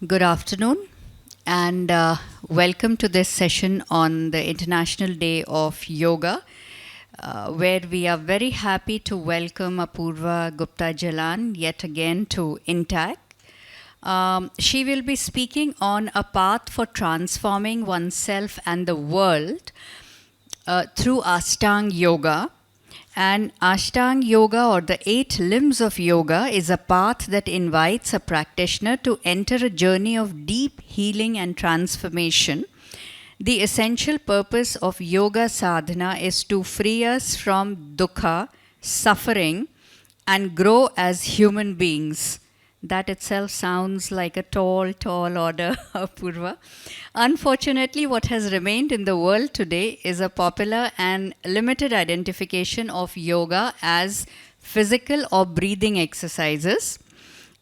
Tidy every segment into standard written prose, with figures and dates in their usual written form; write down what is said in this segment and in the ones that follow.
Good afternoon and welcome to this session on the International Day of Yoga, where we are very happy to welcome Apoorva Gupta Jalan yet again to INTAC. She will be speaking on a path for transforming oneself and the world through Ashtanga Yoga. And Ashtanga Yoga, or the 8 limbs of yoga, is a path that invites a practitioner to enter a journey of deep healing and transformation. The essential purpose of Yoga Sadhana is to free us from Duhhka, suffering, and grow as human beings. That itself sounds like a tall order, Apoorva. Unfortunately, what has remained in the world today is a popular and limited identification of yoga as physical or breathing exercises.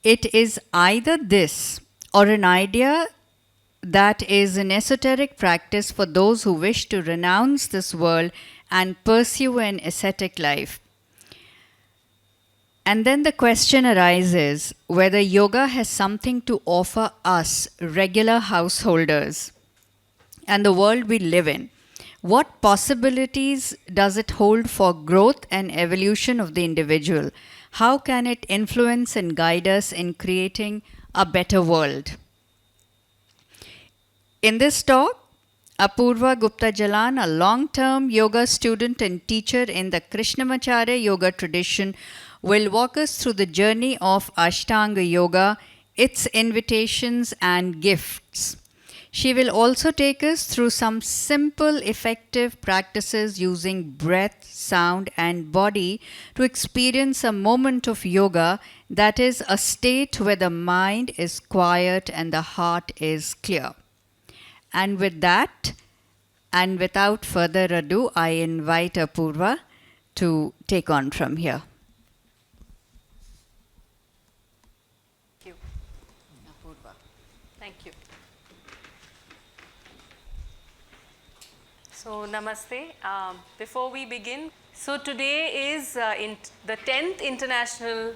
It is either this or an idea that is an esoteric practice for those who wish to renounce this world and pursue an ascetic life. And then the question arises whether yoga has something to offer us, regular householders, and the world we live in. What possibilities does it hold for growth and evolution of the individual? How can it influence and guide us in creating a better world? In this talk, Apoorva Gupta Jalan, a long-term yoga student and teacher in the Krishnamacharya Yoga Tradition, will walk us through the journey of Ashtanga Yoga, its invitations and gifts. She will also take us through some simple, effective practices using breath, sound, and body to experience a moment of yoga, that is, a state where the mind is quiet and the heart is clear. And with that, and without further ado, I invite Apoorva to take on from here. Thank you. So, namaste. Before we begin, so today is the 10th International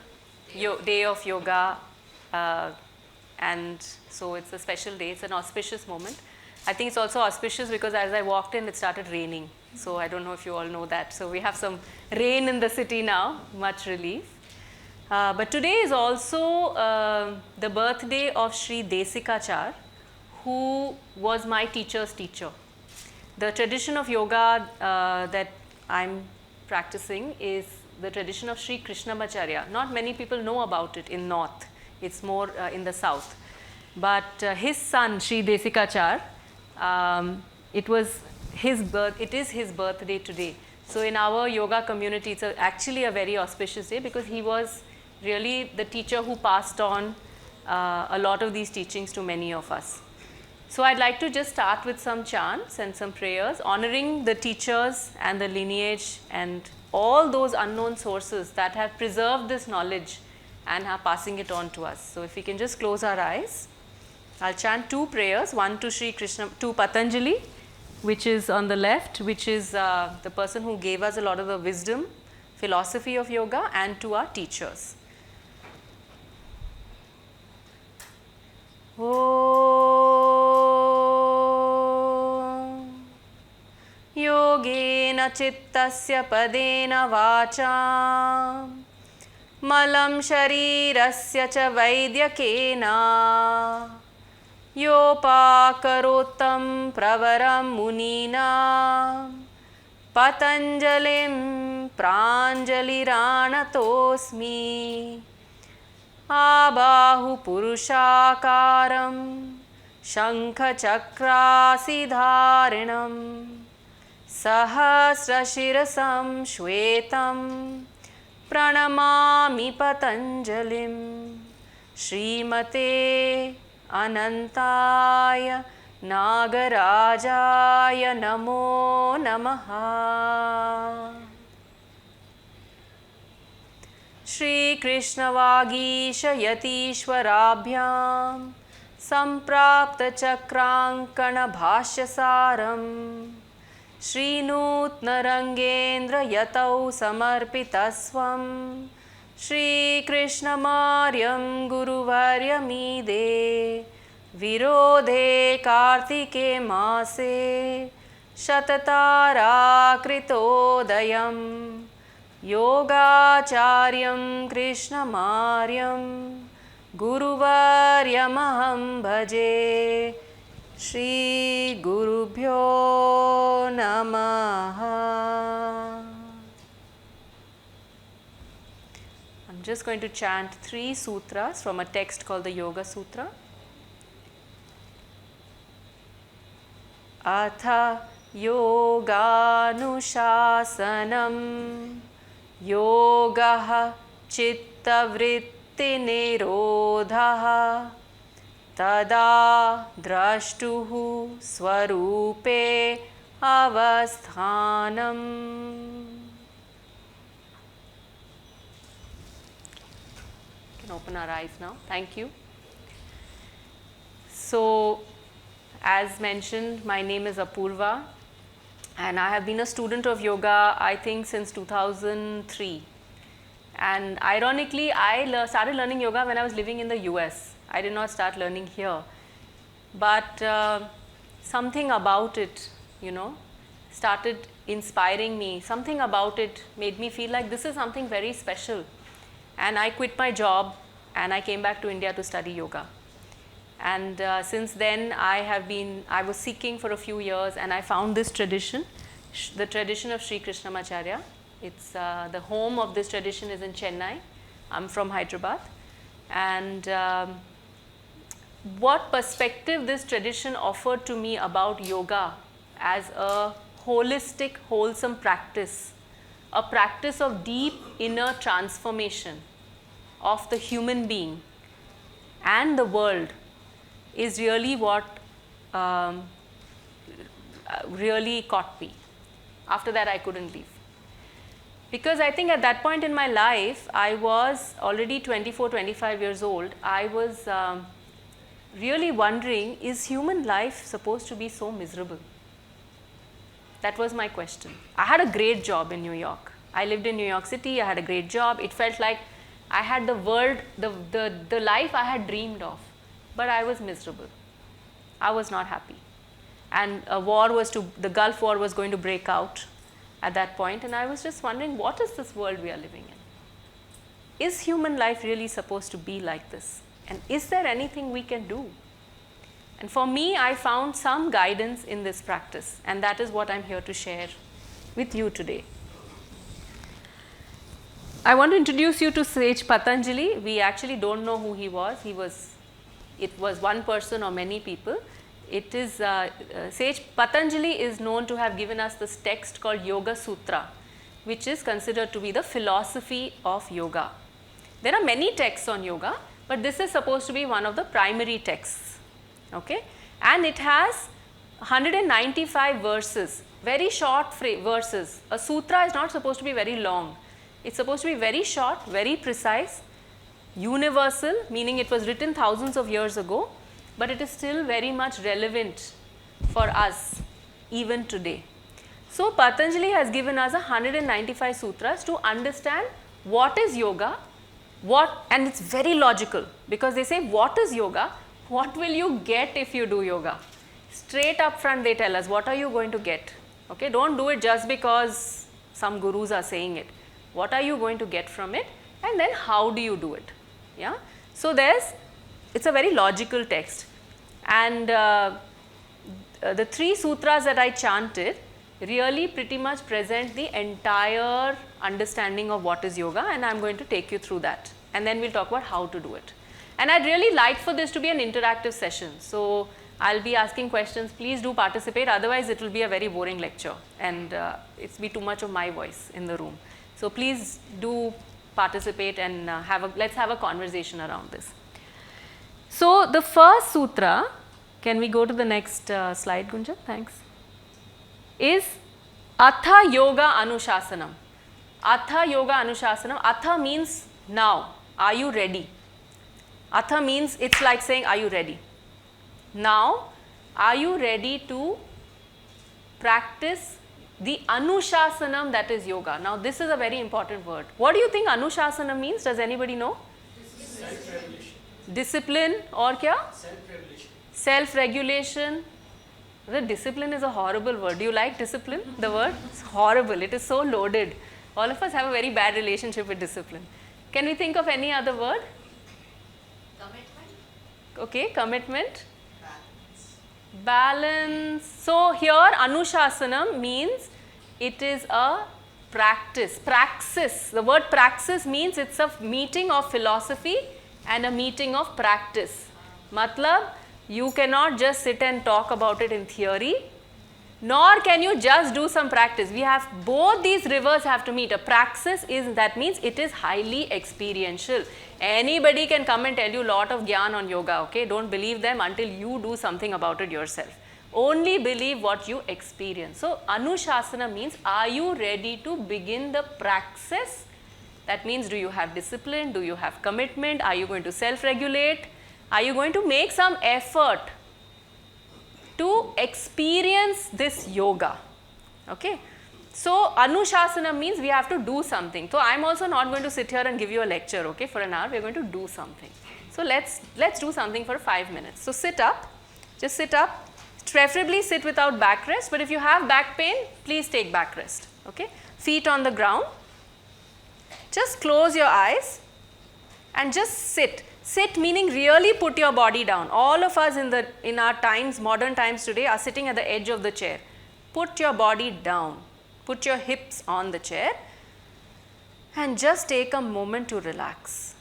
Day of Yoga, and so it's a special day, it's an auspicious moment. I think it's also auspicious because as I walked in, it started raining. So, I don't know if you all know that. So, we have some rain in the city now, much relief. But today is also the birthday of Sri Desikachar, who was my teacher's teacher. The tradition of yoga that I'm practicing is the tradition of Sri Krishnamacharya. Not many people know about it in North, it's more in the South. But his son, Sri Desikachar, it is his birthday today. So in our yoga community, it's actually a very auspicious day because he was really the teacher who passed on a lot of these teachings to many of us. So I'd like to just start with some chants and some prayers, honoring the teachers and the lineage and all those unknown sources that have preserved this knowledge and are passing it on to us. So if we can just close our eyes, I'll chant 2 prayers, one to Sri Krishna, to Patanjali, which is on the left, which is the person who gave us a lot of the wisdom, philosophy of yoga, and to our teachers. योगेन चित्तस्य पदेन वाचा मलं शरीरस्य च वैद्यकेन योपाकरोत्तं प्रवरं मुनिना पतञ्जलिं प्राञ्जलिरानतोऽस्मि आबाहु पुरुषाकारं शङ्खचक्रासिधारिणं सहस्रशिरसं श्वेतं प्रणमामि पतञ्जलिं श्रीमते अनन्ताय नागराजाय नमो नमः। श्रीकृष्णवागीशयतीश्वराभ्यां सम्प्राप्तचक्राङ्कणभाष्यसारं श्रीनूत्नरङ्गेन्द्रयतौ समर्पितस्वं श्रीकृष्णमार्यं गुरुवर्यमीदे विरोधे कार्तिके मासे शतताराकृतोदयं योगाचार्यं कृष्णमार्यं गुरुवर्यमहं भजे श्रीगुरुभ्यो नमः. I'm just going to chant 3 sutras from a text called the Yoga Sutra. Atha yoganuशासनम् योगः चित्तवृत्तिनिरोधः तदा द्रष्टुः स्वरूपे अवस्थानम्. Open our eyes now. Thank you. So, as mentioned, my name is Apoorva and I have been a student of yoga, I think, since 2003. And ironically, I started learning yoga when I was living in the US. I did not start learning here. But something about it, started inspiring me. Something about it made me feel like this is something very special. And I quit my job and I came back to India to study yoga. And since then I was seeking for a few years and I found this tradition, the tradition of Sri Krishnamacharya. It's the home of this tradition is in Chennai. I'm from Hyderabad. And what perspective this tradition offered to me about yoga as a holistic, wholesome practice, a practice of deep inner transformation of the human being and the world is really what really caught me. After that, I couldn't leave. Because I think at that point in my life, I was already 24, 25 years old. I was really wondering, is human life supposed to be so miserable? That was my question. I had a great job in New York. I lived in New York City. I had a great job. It felt like I had the world, the life I had dreamed of. But I was miserable. I was not happy. And the Gulf War was going to break out at that point. And I was just wondering, what is this world we are living in? Is human life really supposed to be like this? And is there anything we can do? And for me, I found some guidance in this practice. And that is what I'm here to share with you today. I want to introduce you to Sage Patanjali. We actually don't know who he was. It was one person or many people. It is Sage Patanjali is known to have given us this text called Yoga Sutra, which is considered to be the philosophy of yoga. There are many texts on yoga, but this is supposed to be one of the primary texts. Okay? And it has 195 verses, very short verses. A sutra is not supposed to be very long. It's supposed to be very short, very precise, universal, meaning it was written thousands of years ago, but it is still very much relevant for us even today. So Patanjali has given us 195 sutras to understand what is yoga, and it's very logical because they say, what is yoga? What will you get if you do yoga? Straight up front they tell us, what are you going to get? Okay, don't do it just because some gurus are saying it. What are you going to get from it? And then how do you do it? Yeah. So it's a very logical text. And the 3 sutras that I chanted really pretty much present the entire understanding of what is yoga, and I'm going to take you through that. And then we'll talk about how to do it. And I'd really like for this to be an interactive session. So I'll be asking questions. Please do participate. Otherwise, it will be a very boring lecture and it's be too much of my voice in the room. So please do participate and let's have a conversation around this. So the first sutra, can we go to the next slide, Gunja? Thanks. Is Atha Yoga Anushasanam. Atha Yoga Anushasanam. Atha means now. Are you ready? Atha means it's like saying, are you ready? Now, are you ready to practice the Anushasanam that is yoga? Now, this is a very important word. What do you think Anushasanam means? Does anybody know? Self-revelation. Discipline or kya? Self-revelation. self-regulation. The discipline is a horrible word. Do you like discipline? The word? It's horrible. It is so loaded. All of us have a very bad relationship with discipline. Can we think of any other word? Commitment. Okay, commitment. Balance. So here Anushasana means it is a practice. Praxis. The word praxis means it's a meeting of philosophy and a meeting of practice. Matlab, you cannot just sit and talk about it in theory, nor can you just do some practice. We have both these rivers have to meet. A praxis is, that means it is highly experiential. Anybody can come and tell you a lot of gyan on yoga, okay? Don't believe them until you do something about it yourself. Only believe what you experience. So, Anushasana means, are you ready to begin the praxis? That means, do you have discipline? Do you have commitment? Are you going to self-regulate? Are you going to make some effort to experience this yoga? Okay. So, Anushasana means we have to do something. So, I am also not going to sit here and give you a lecture, okay, for an hour. We are going to do something. So, let's do something for 5 minutes. So, sit up. Just sit up. Preferably sit without backrest, but if you have back pain, please take backrest. Okay. Feet on the ground. Just close your eyes and just sit. Sit meaning really put your body down. All of us in our times, modern times today, are sitting at the edge of the chair. Put your body down. Put your hips on the chair and just take a moment to relax.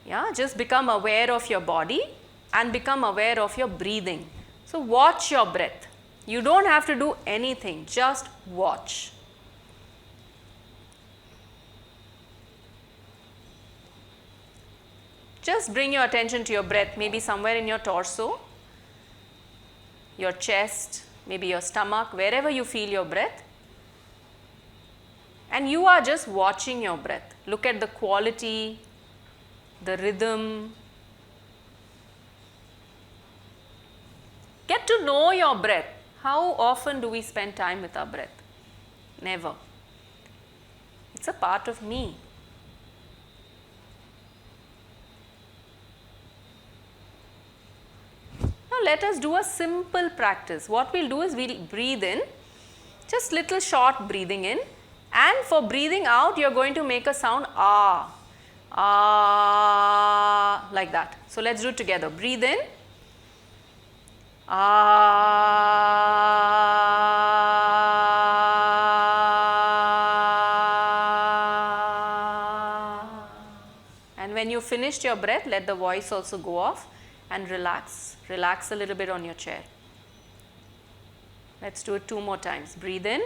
Yeah, just become aware of your body and become aware of your breathing. So watch your breath. You don't have to do anything, just watch. Just bring your attention to your breath, maybe somewhere in your torso, your chest, maybe your stomach, wherever you feel your breath. And you are just watching your breath. Look at the quality, the rhythm. Get to know your breath. How often do we spend time with our breath? Never. It's a part of me. Now let us do a simple practice. What we'll do is we'll breathe in, just little short breathing in, and for breathing out you're going to make a sound ah, ah, like that. So let's do it together. Breathe in, ah. And when you finished your breath, let the voice also go off and relax. Relax a little bit on your chair. Let's do it 2 more times. Breathe in.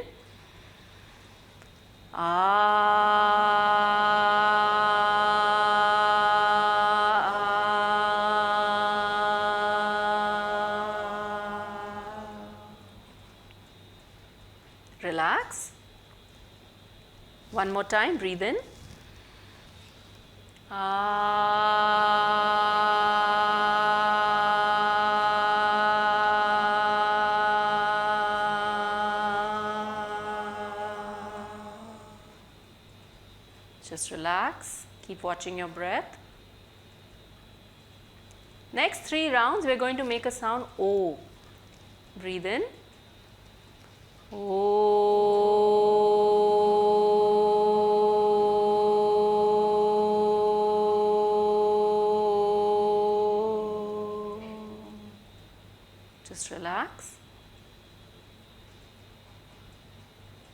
Relax. 1 more time. Breathe in. Just relax. Keep watching your breath. Next 3 rounds, we are going to make a sound O. Breathe in. O. Just relax.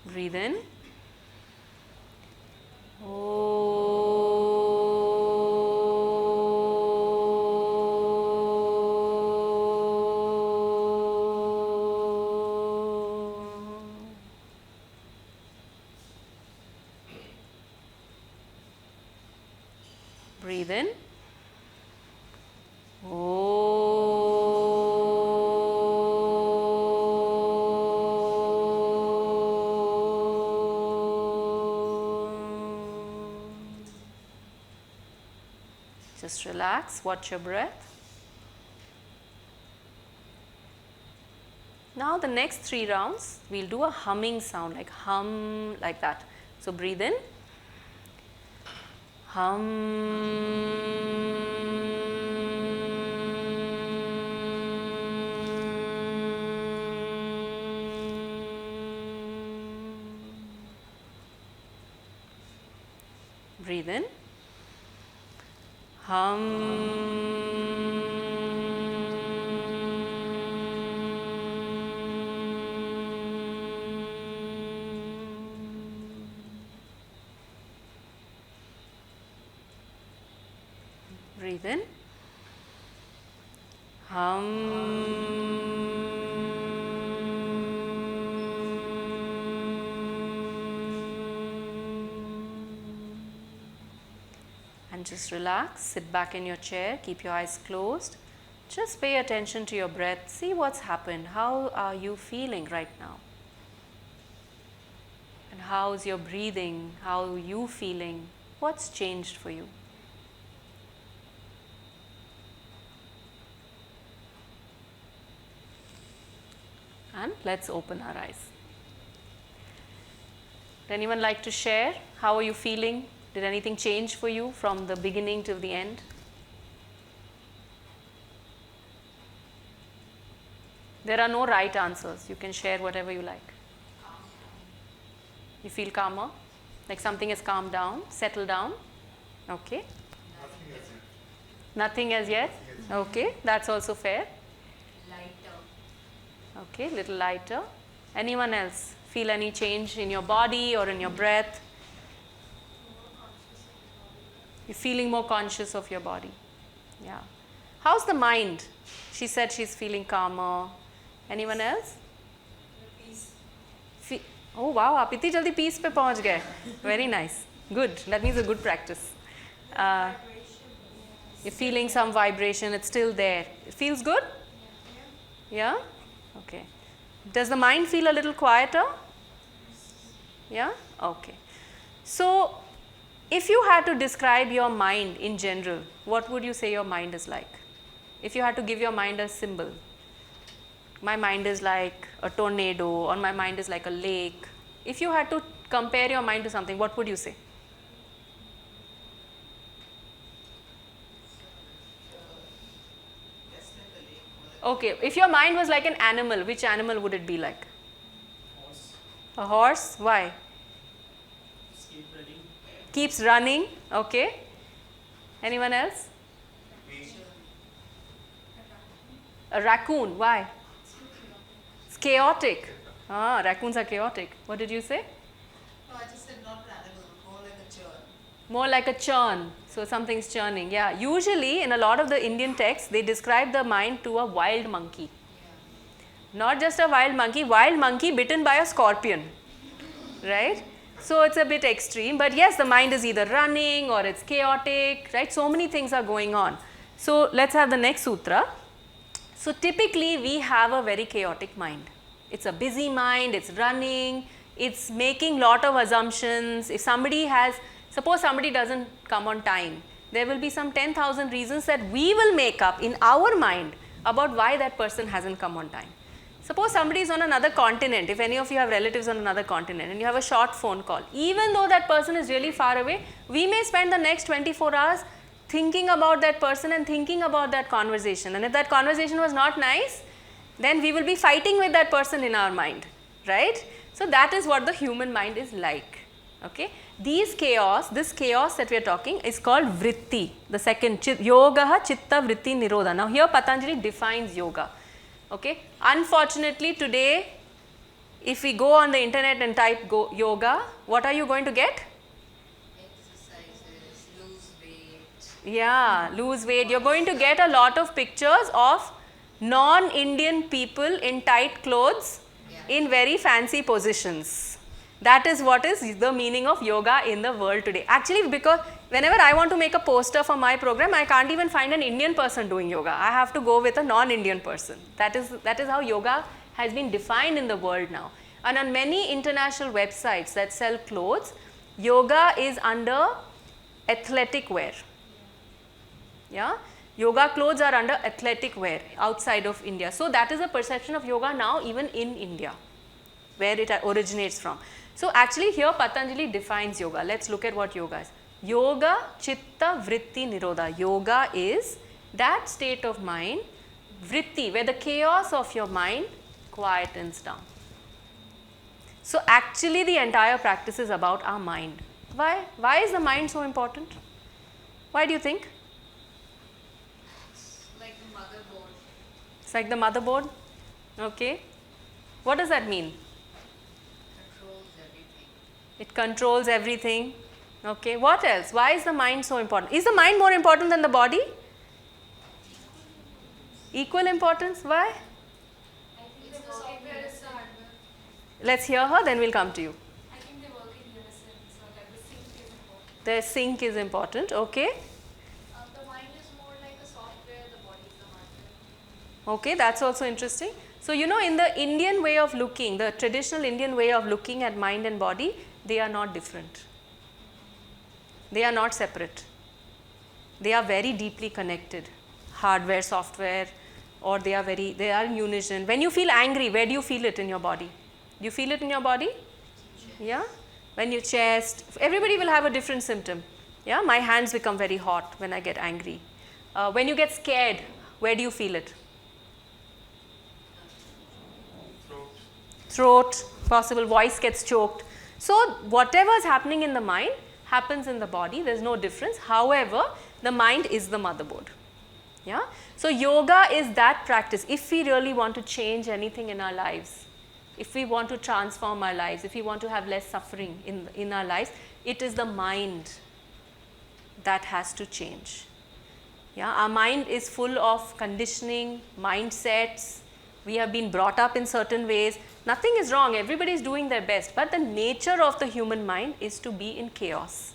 Breathe in. Breathe in. Just relax, watch your breath. Now the next 3 rounds, we'll do a humming sound, like hum, like that. So breathe in. Hum. Breathe in. Hum. Breathe in. And just relax, sit back in your chair, keep your eyes closed. Just pay attention to your breath, see what's happened. How are you feeling right now? And how's your breathing? How are you feeling? What's changed for you? And let's open our eyes. Would anyone like to share? How are you feeling? Did anything change for you from the beginning to the end? There are no right answers. You can share whatever you like. You feel calmer? Like something has calmed down, settled down? Okay. Nothing as yet? Okay, that's also fair. Okay, little lighter. Anyone else feel any change in your body or in your breath? You're feeling more conscious of your body. Yeah. How's the mind? She said she's feeling calmer. Anyone else? Oh wow, आप इतनी जल्दी peace पे पहुंच गए. Very nice. Good. That means a good practice. You're feeling some vibration. It's still there. It feels good? Yeah? Okay. Does the mind feel a little quieter? Yeah? Okay. So, if you had to describe your mind in general, what would you say your mind is like? If you had to give your mind a symbol, my mind is like a tornado or my mind is like a lake. If you had to compare your mind to something, what would you say? Okay, if your mind was like an animal, which animal would it be like? Horse. A horse? Why? Just keep running. Keeps running. Okay. Anyone else? A raccoon. Why? It's chaotic. Ah, raccoons are chaotic. What did you say? No, I just said not an animal, more like a churn. More like a churn. So something's churning. Yeah. Usually in a lot of the Indian texts, they describe the mind to a wild monkey. Not just a wild monkey bitten by a scorpion. Right? So it's a bit extreme. But yes, the mind is either running or it's chaotic. Right? So many things are going on. So let's have the next sutra. So typically we have a very chaotic mind. It's a busy mind, it's running, it's making lot of assumptions. If somebody has, suppose somebody doesn't come on time, there will be some 10,000 reasons that we will make up in our mind about why that person hasn't come on time. Suppose somebody is on another continent, if any of you have relatives on another continent and you have a short phone call, even though that person is really far away, we may spend the next 24 hours thinking about that person and thinking about that conversation. And if that conversation was not nice, then we will be fighting with that person in our mind, right? So that is what the human mind is like, okay? This chaos that we are talking is called vritti, the second, yoga chitta vritti nirodha. Now here Patanjali defines yoga, okay? Unfortunately today, if we go on the internet and type yoga, what are you going to get? Exercises, lose weight. Yeah, lose weight. You're going to get a lot of pictures of non-Indian people in tight clothes in very fancy positions. That is what is the meaning of yoga in the world today. Actually, because whenever I want to make a poster for my program, I can't even find an Indian person doing yoga. I have to go with a non-Indian person. That is how yoga has been defined in the world now. And on many international websites that sell clothes, yoga is under athletic wear. Yeah? Yoga clothes are under athletic wear outside of India. So that is a perception of yoga now even in India, where it originates from. So actually here Patanjali defines yoga. Let's look at what yoga is. Yoga chitta vritti nirodha. Yoga is that state of mind, vritti, where the chaos of your mind quietens down. So actually the entire practice is about our mind. Why? Why is the mind so important? Why do you think? Like the motherboard. It's like the motherboard. Okay. What does that mean? Controls everything. It controls everything. Okay. What else? Why is the mind so important? Is the mind more important than the body? Equal importance? Why? It's the software is the hardware. Let's hear her, then we'll come to you. I think they work in unison, so like the sync is important. The sync is important. Okay. The mind is more like a software, the body is the hardware. Okay, that's also interesting. So, in the Indian way of looking, the traditional Indian way of looking at mind and body, they are not different. They are not separate. They are very deeply connected. Hardware, software, or they are in unison. When you feel angry, where do you feel it in your body? Do you feel it in your body? Yeah? When your chest, everybody will have a different symptom. Yeah? My hands become very hot when I get angry. When you get scared, where do you feel it? Throat, possible voice gets choked. So, whatever is happening in the mind happens in the body, there is no difference. However, the mind is the motherboard. Yeah? So, yoga is that practice. If we really want to change anything in our lives, if we want to transform our lives, if we want to have less suffering in our lives, it is the mind that has to change. Yeah? Our mind is full of conditioning, mindsets. We have been brought up in certain ways. Nothing is wrong, everybody is doing their best, but the nature of the human mind is to be in chaos.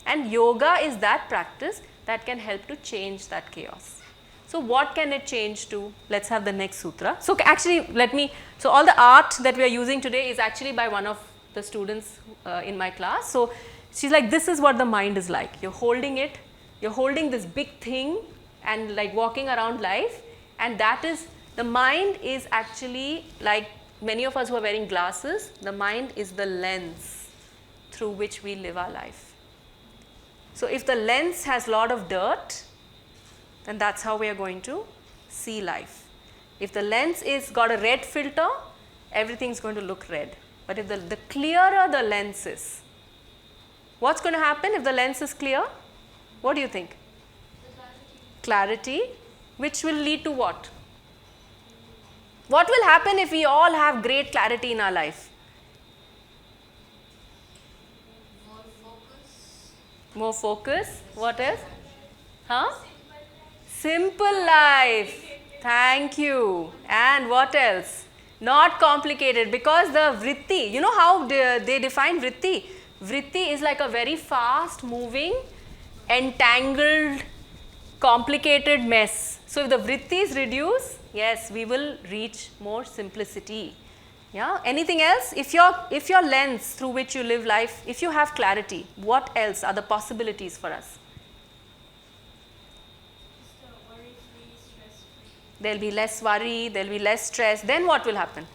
And yoga is that practice that can help to change that chaos. So, what can it change to? Let's have the next sutra. So, actually, so all the art that we are using today is actually by one of the students in my class. So, she's like, this is what the mind is like. You're holding it, you're holding this big thing and like walking around life, and that is, the mind is actually like many of us who are wearing glasses, the mind is the lens through which we live our life. So, if the lens has a lot of dirt, then that's how we are going to see life. If the lens is got a red filter, everything is going to look red. But if the clearer the lens is, what's going to happen if the lens is clear? What do you think? Clarity, which will lead to what? What will happen if we all have great clarity in our life? More focus. More focus. What else? Huh? Simple life. Thank you. And what else? Not complicated, because the vritti, you know how they define vritti? Vritti is like a very fast moving, entangled, complicated mess. So, if the vritti is reduced, yes, we will reach more simplicity. Yeah. Anything else? If your lens through which you live life, if you have clarity, what else are the possibilities for us? There will be less worry, there will be less stress. Then what will happen?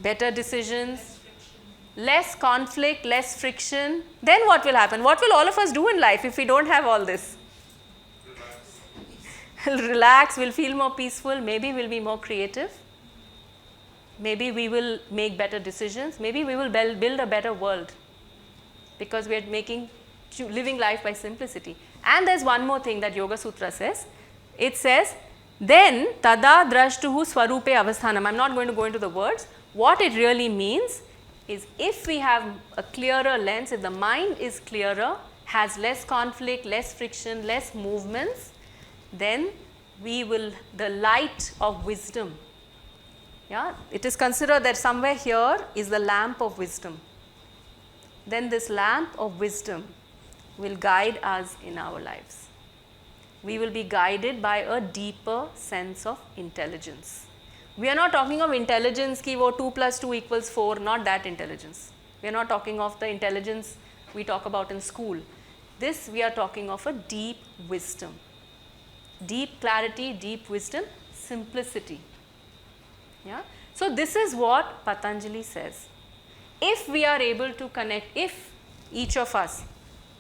Better decisions, less conflict, less friction. Then what will happen? What will all of us do in life if we don't have all this? Relax, we'll feel more peaceful, maybe we'll be more creative, maybe we will make better decisions, maybe we will build a better world, because we are living life by simplicity. And there's one more thing that Yoga Sutra says. It says, then tada drashtuhu swarupe avasthanam. I'm not going to go into the words. What it really means is, if we have a clearer lens, if the mind is clearer, has less conflict, less friction, less movements, then the light of wisdom, yeah, it is considered that somewhere here is the lamp of wisdom. Then this lamp of wisdom will guide us in our lives. We will be guided by a deeper sense of intelligence. We are not talking of intelligence ki wo 2 plus 2 equals 4, not that intelligence. We are not talking of the intelligence we talk about in school. This, we are talking of a deep wisdom. Deep clarity, deep wisdom, simplicity. Yeah? So, this is what Patanjali says. If we are able to connect, if each of us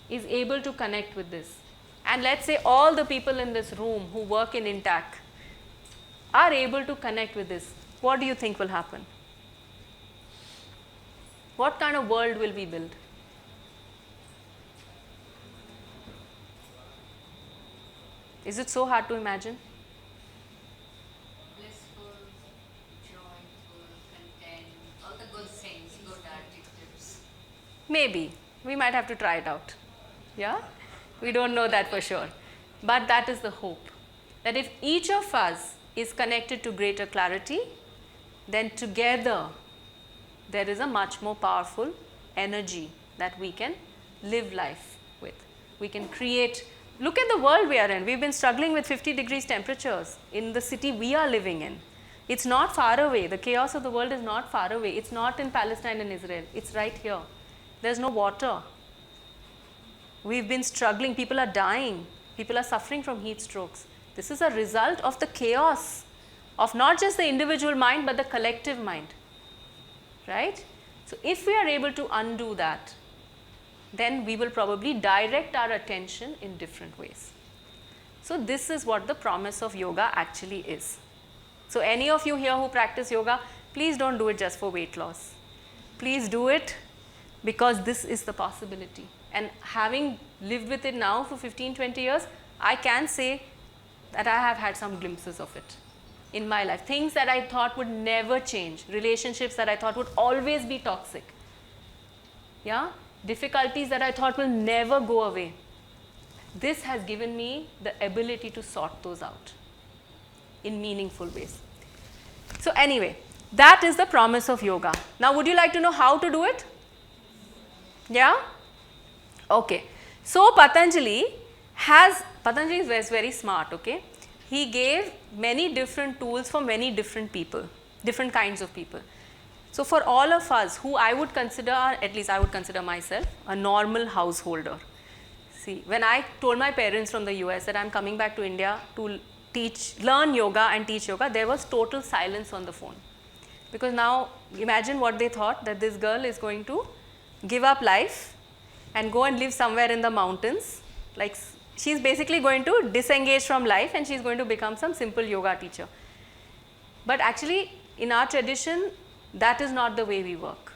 is able to connect with this, and let's say all the people in this room who work in INTAC are able to connect with this, what do you think will happen? What kind of world will we build? Is it so hard to imagine? Blissful, joyful, content, all the good things, good adjectives. Maybe. We might have to try it out. Yeah? We don't know that for sure. But that is the hope. That if each of us is connected to greater clarity, then together there is a much more powerful energy that we can live life with. We can create. Look at the world we are in. We've been struggling with 50 degrees temperatures in the city we are living in. It's not far away. The chaos of the world is not far away. It's not in Palestine and Israel. It's right here. There's no water. We've been struggling. People are dying. People are suffering from heat strokes. This is a result of the chaos of not just the individual mind but the collective mind. Right? So if we are able to undo that, then we will probably direct our attention in different ways. So this is what the promise of yoga actually is. So any of you here who practice yoga, please don't do it just for weight loss. Please do it because this is the possibility. And having lived with it now for 15-20 years, I can say that I have had some glimpses of it in my life. Things that I thought would never change, relationships that I thought would always be toxic. Yeah? Difficulties that I thought will never go away. This has given me the ability to sort those out in meaningful ways. So anyway, that is the promise of yoga. Now would you like to know how to do it? Yeah? Okay. So Patanjali is very smart, okay? He gave many different tools for many different people, different kinds of people. So for all of us who I would consider, at least I would consider myself, a normal householder. See, when I told my parents from the US that I'm coming back to India to learn yoga and teach yoga, there was total silence on the phone. Because now imagine what they thought, that this girl is going to give up life and go and live somewhere in the mountains. Like she's basically going to disengage from life and she's going to become some simple yoga teacher. But actually in our tradition, that is not the way we work.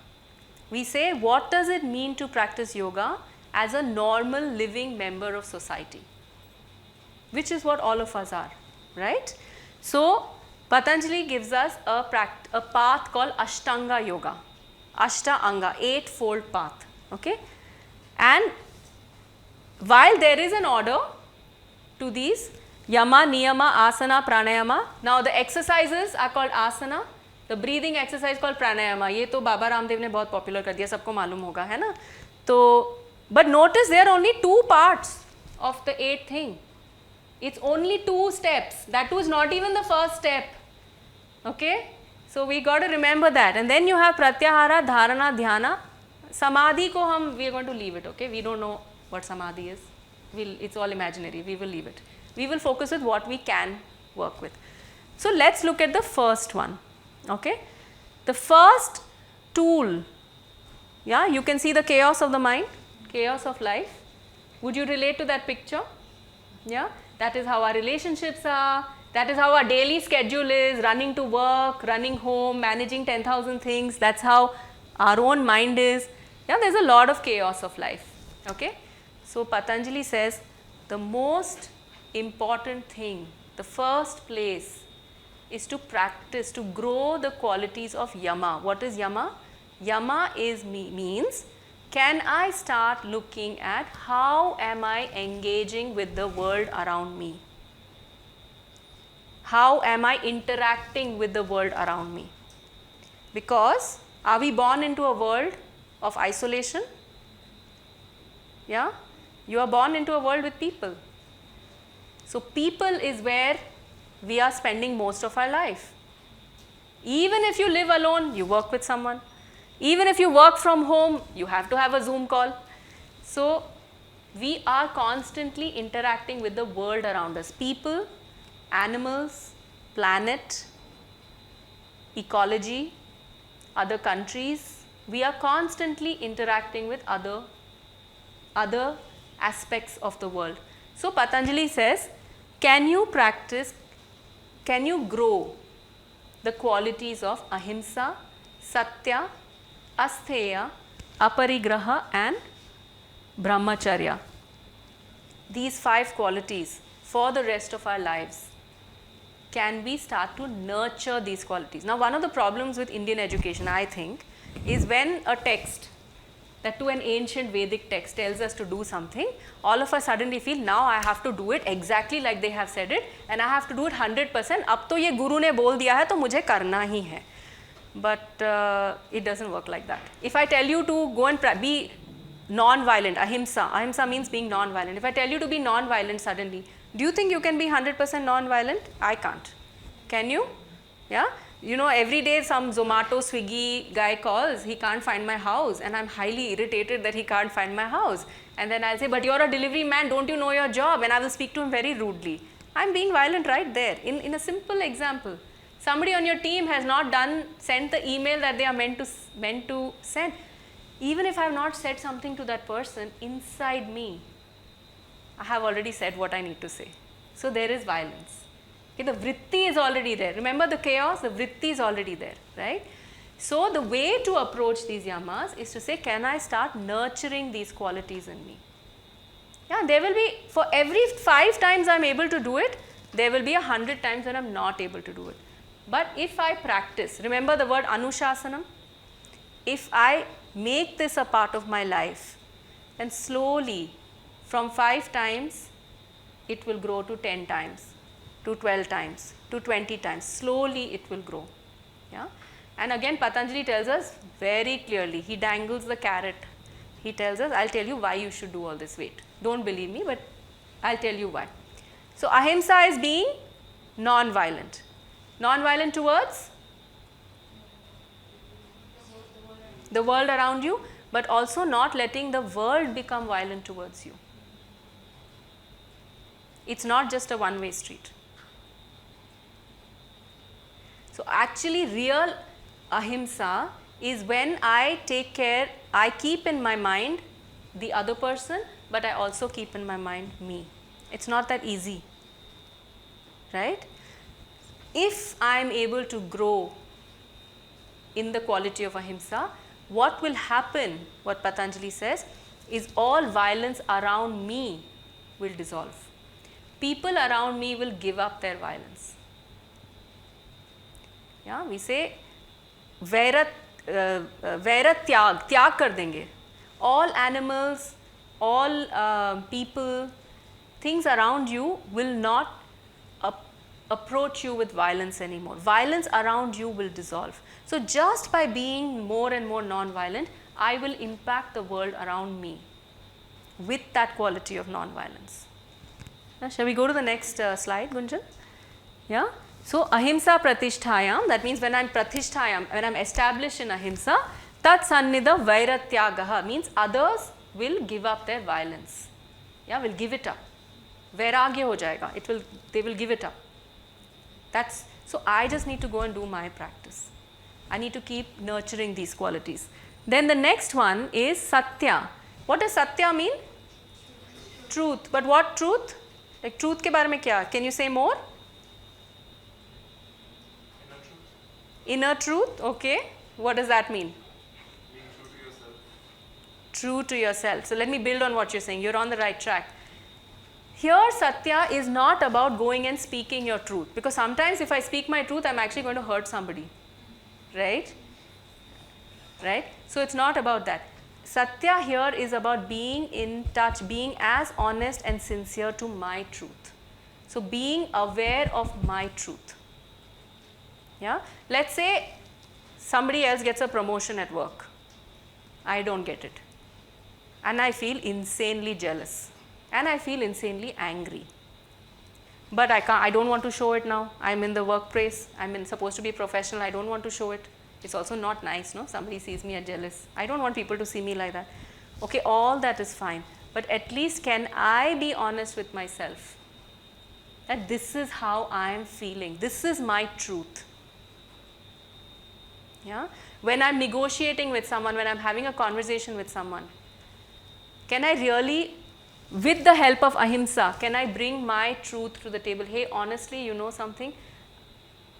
We say, what does it mean to practice yoga as a normal living member of society? Which is what all of us are, right? So Patanjali gives us a path called Ashtanga Yoga. Ashtanga, eightfold path, okay? And while there is an order to these, Yama, Niyama, Asana, Pranayama, now the exercises are called Asana, the breathing exercise called Pranayama. ये तो बाबा रामदेव ने बहुत popular कर दिया, सबको मालूम होगा, है ना? तो, but notice there are only 2 parts of the 8th thing. It's only 2 steps. That too is not even the first step. Okay? So we got to remember that. And then you have Pratyahara, Dharana, Dhyana. Samadhi ko we are going to leave it, okay? We don't know what Samadhi is. It's all imaginary. We will leave it. We will focus with what we can work with. So let's look at the first one, okay? The first tool, yeah, you can see the chaos of the mind, chaos of life. Would you relate to that picture? Yeah, that is how our relationships are. That is how our daily schedule is, running to work, running home, managing 10,000 things. That's how our own mind is. Yeah, there's a lot of chaos of life, okay? So Patanjali says the most important thing, the first place is to practice, to grow the qualities of Yama. What is Yama? Yama means, can I start looking at how am I engaging with the world around me? How am I interacting with the world around me? Because are we born into a world of isolation? Yeah? You are born into a world with people. So people is where we are spending most of our life. Even if you live alone, you work with someone. Even if you work from home, you have to have a Zoom call. So we are constantly interacting with the world around us. People, animals, planet, ecology, other countries. We are constantly interacting with other aspects of the world. So Patanjali says, can you grow the qualities of ahimsa, satya, astheya, aparigraha and brahmacharya. These 5 qualities for the rest of our lives. Can we start to nurture these qualities? Now, one of the problems with Indian education, I think, is when a text, that to an ancient Vedic text, tells us to do something, all of us suddenly feel now I have to do it exactly like they have said it, and I have to do it 100%. अब तो ये गुरु ने बोल दिया है तो मुझे करना ही है. But it doesn't work like that. If I tell you to go and be non-violent, ahimsa means being non-violent. If I tell you to be non-violent suddenly, do you think you can be 100% non-violent? I can't. Can you? Yeah? You know, every day some Zomato, Swiggy guy calls, he can't find my house, and I'm highly irritated that he can't find my house. And then I'll say, but you're a delivery man, don't you know your job? And I will speak to him very rudely. I'm being violent right there. In a simple example, somebody on your team has not sent the email that they are meant to send. Even if I have not said something to that person, inside me, I have already said what I need to say. So there is violence. Okay, the vritti is already there. Remember the chaos? The vritti is already there, right? So the way to approach these yamas is to say, can I start nurturing these qualities in me? Yeah, there will be, for every 5 times I am able to do it, there will be 100 times when I am not able to do it. But if I practice, remember the word anushasanam? If I make this a part of my life, then slowly, from 5 times, it will grow to 10 times, to 12 times, to 20 times. Slowly it will grow. Yeah? And again, Patanjali tells us very clearly, he dangles the carrot. He tells us, I'll tell you why you should do all this. Wait, don't believe me, but I'll tell you why. So ahimsa is being non-violent. Non-violent towards the world around you, but also not letting the world become violent towards you. It's not just a one-way street. So actually real ahimsa is when I take care, I keep in my mind the other person, but I also keep in my mind me. It's not that easy, right? If I am able to grow in the quality of ahimsa, what will happen, what Patanjali says, is all violence around me will dissolve. People around me will give up their violence. Yeah, we say, tyag kar denge. All animals, all people, things around you will not approach you with violence anymore. Violence around you will dissolve. So just by being more and more non-violent, I will impact the world around me with that quality of non-violence. Now, shall we go to the next slide, Gunjan? Yeah. So ahimsa pratisthayam, that means when I am pratisthayam, when I am established in ahimsa, tat sannidha vairatyagaha means others will give up their violence. Yeah, will give it up. Vairagya ho jayega. They will give it up. So I just need to go and do my practice. I need to keep nurturing these qualities. Then the next one is satya. What does satya mean? Truth. But what truth? Like truth ke bare mein kya? Can you say more? Inner truth. Okay. What does that mean? Being true to yourself. True to yourself. So let me build on what you're saying. You're on the right track. Here satya is not about going and speaking your truth, because sometimes if I speak my truth, I'm actually going to hurt somebody, right? Right? So it's not about that. Satya here is about being in touch, being as honest and sincere to my truth. So being aware of my truth. Yeah? Let's say somebody else gets a promotion at work. I don't get it. And I feel insanely jealous. And I feel insanely angry. But I don't want to show it now. I'm in the workplace. I'm supposed to be professional. I don't want to show it. It's also not nice, no? Somebody sees me as jealous. I don't want people to see me like that. Okay, all that is fine. But at least can I be honest with myself? That this is how I am feeling. This is my truth. Yeah? When I'm negotiating with someone, when I'm having a conversation with someone, can I really, with the help of ahimsa, can I bring my truth to the table? Hey, honestly, you know something?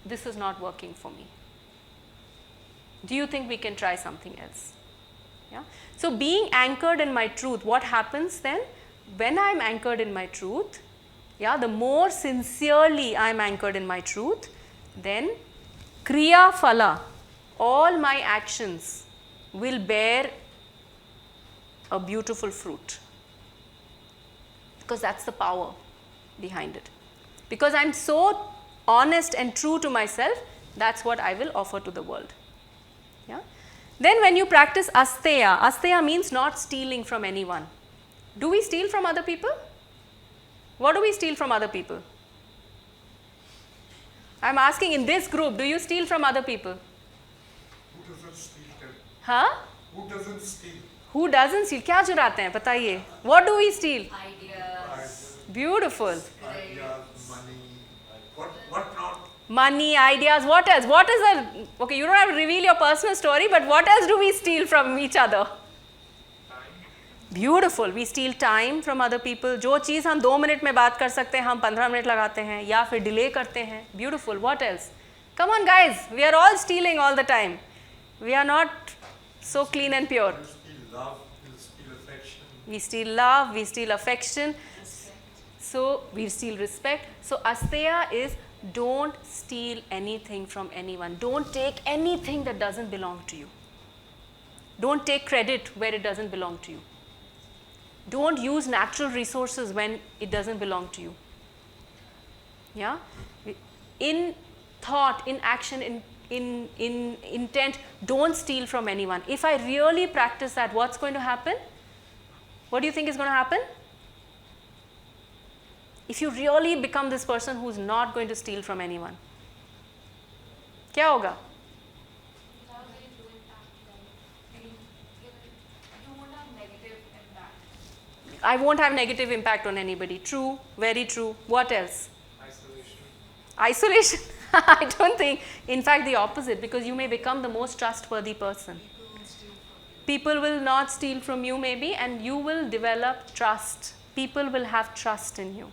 This is not working for me. Do you think we can try something else? Yeah. So being anchored in my truth, what happens then? When I am anchored in my truth, yeah, the more sincerely I am anchored in my truth, then kriya phala, all my actions will bear a beautiful fruit. Because that's the power behind it. Because I am so honest and true to myself, that's what I will offer to the world. Yeah? Then when you practice asteya, asteya means not stealing from anyone. Do we steal from other people? What do we steal from other people? I am asking in this group, do you steal from other people? Who doesn't steal them? Huh? Who doesn't steal? Who doesn't steal? क्या चुराते हैं बताइए? What do we steal? Ideas. Beautiful. Ideas, money, what not? Money, ideas, what else? What is the, okay, you don't have to reveal your personal story, but what else do we steal from each other? Beautiful. We steal time from other people. जो चीज़ हम 2 minute में बात कर सकते हैं, हम 15 minute लगाते हैं या फिर डिले करते हैं. Beautiful. What else? Come on guys, we are all stealing all the time. We are not so clean and pure. You steal love, you steal affection. We steal love, we steal affection. So we steal respect. So asteya is don't steal anything from anyone. Don't take anything that doesn't belong to you. Don't take credit where it doesn't belong to you. Don't use natural resources when it doesn't belong to you. Yeah? In thought, in action, in intent, don't steal from anyone. If I really practice that, what's going to happen? What do you think is going to happen? If you really become this person who's not going to steal from anyone, क्या होगा? Without very low impact, like, you won't have negative impact. I won't have negative impact on anybody. True, very true. What else? Isolation. Isolation? I don't think. In fact, the opposite, because you may become the most trustworthy person. People will not steal from you maybe, and you will develop trust. People will have trust in you.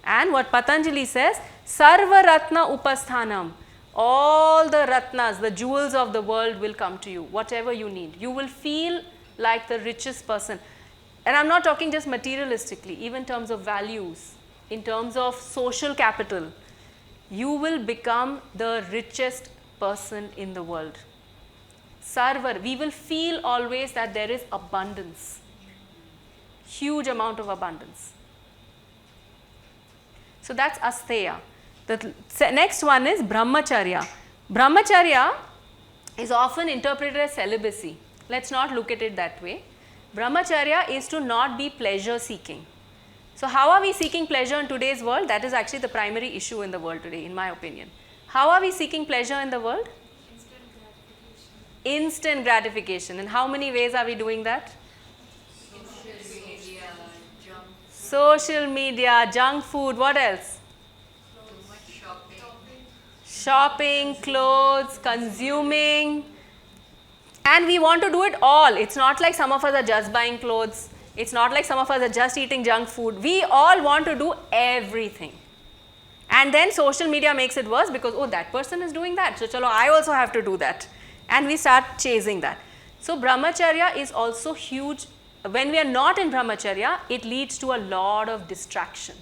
And what Patanjali says, Sarva Ratna Upasthanam, all the Ratnas, the jewels of the world will come to you, whatever you need. You will feel like the richest person. And I'm not talking just materialistically, even in terms of values, in terms of social capital. You will become the richest person in the world. Sarva, we will feel always that there is abundance, huge amount of abundance. So that's asteya. The next one is brahmacharya. Brahmacharya is often interpreted as celibacy. Let's not look at it that way. Brahmacharya is to not be pleasure seeking. So how are we seeking pleasure in today's world? That is actually the primary issue in the world today, in my opinion. How are we seeking pleasure in the world? Instant gratification. And how many ways are we doing that? Social media, junk food, what else? Shopping, clothes, consuming. And we want to do it all. It's not like some of us are just buying clothes. It's not like some of us are just eating junk food. We all want to do everything. And then social media makes it worse because, oh, that person is doing that. So, chalo, I also have to do that. And we start chasing that. So, brahmacharya is also huge. When we are not in brahmacharya, it leads to a lot of distraction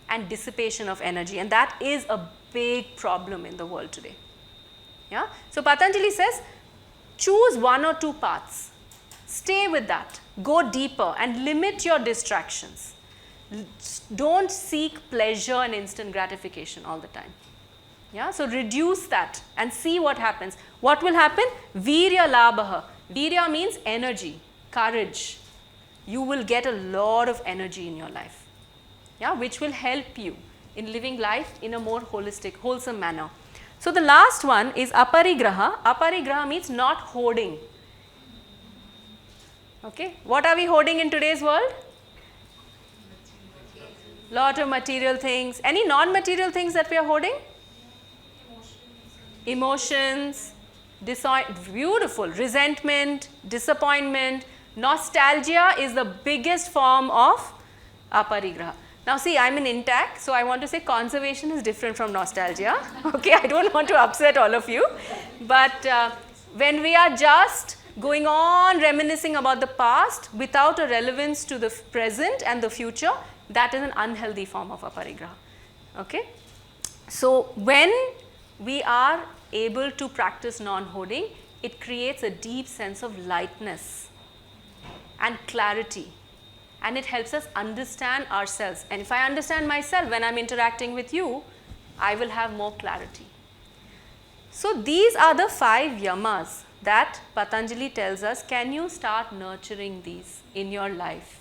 and dissipation of energy. And that is a big problem in the world today. Yeah? So, Patanjali says, choose one or two paths. Stay with that. Go deeper and limit your distractions. Don't seek pleasure and instant gratification all the time. Yeah? So, reduce that and see what happens. What will happen? Virya labhaha. Virya means energy, courage. You will get a lot of energy in your life, yeah, which will help you in living life in a more holistic, wholesome manner. So, the last one is aparigraha. Aparigraha means not hoarding. Okay. What are we hoarding in today's world? Lot of material things. Any non-material things that we are hoarding? Emotions, beautiful, resentment, disappointment. Nostalgia is the biggest form of aparigraha. Now see, I'm in intact, so I want to say conservation is different from nostalgia. Okay, I don't want to upset all of you. But When we are just going on reminiscing about the past without a relevance to the present and the future, that is an unhealthy form of aparigraha. Okay? So, when we are able to practice non-hoarding, it creates a deep sense of lightness and clarity, and it helps us understand ourselves. And if I understand myself when I am interacting with you, I will have more clarity. So, these are the 5 yamas that Patanjali tells us, can you start nurturing these in your life?